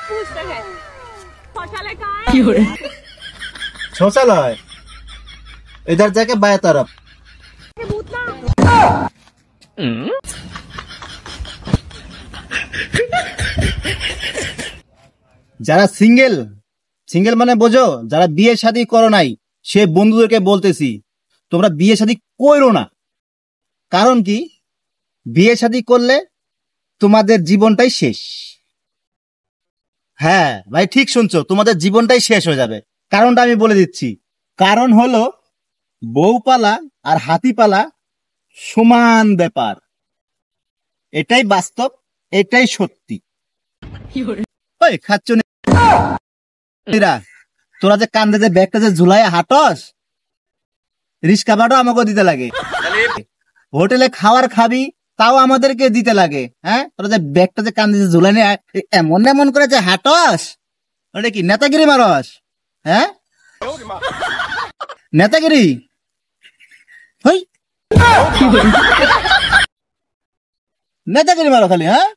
पूछते हैं शौचालय कहाँ है? शौचालय इधर जाके बाएं तरफ। যারা সিঙ্গেল সিঙ্গেল মানে বোঝো, যারা বিয়ে শাদী করো নাই, সে বন্ধুদেরকে বলতেছি তোমরা বিয়ে শাদী করো না। কারণ কি, বিয়ে শাদী করলে তোমাদের জীবনটাই শেষ। হ্যাঁ ভাই, ঠিক শুনছো, তোমাদের জীবনটাই শেষ হয়ে যাবে। কারণটা আমি বলে দিচ্ছি। কারণ হলো বউ পালা আর হাতি পালা সমান ব্যাপার। এটাই বাস্তব, এটাই সত্যি। ওই খাচ্চুনিরা, তোরা যে কান্দে যে ব্যাগটা যে ঝুলাই হাঁটস, রিস্কা ভাড়াও আমাকে দিতে লাগে। হোটেলে খাবার খাবি তাও আমাদেরকে দিতে লাগে। হ্যাঁ, তোরা যে ব্যাগটা যে কান্দে যে ঝুলাই নিয়ে এমন এমন করে যে হাঁটস, ওটা কি নেতাগিরি মারস? হ্যাঁ, নেতাগিরি। নেতাগিরি মারো খালি। হ্যাঁ,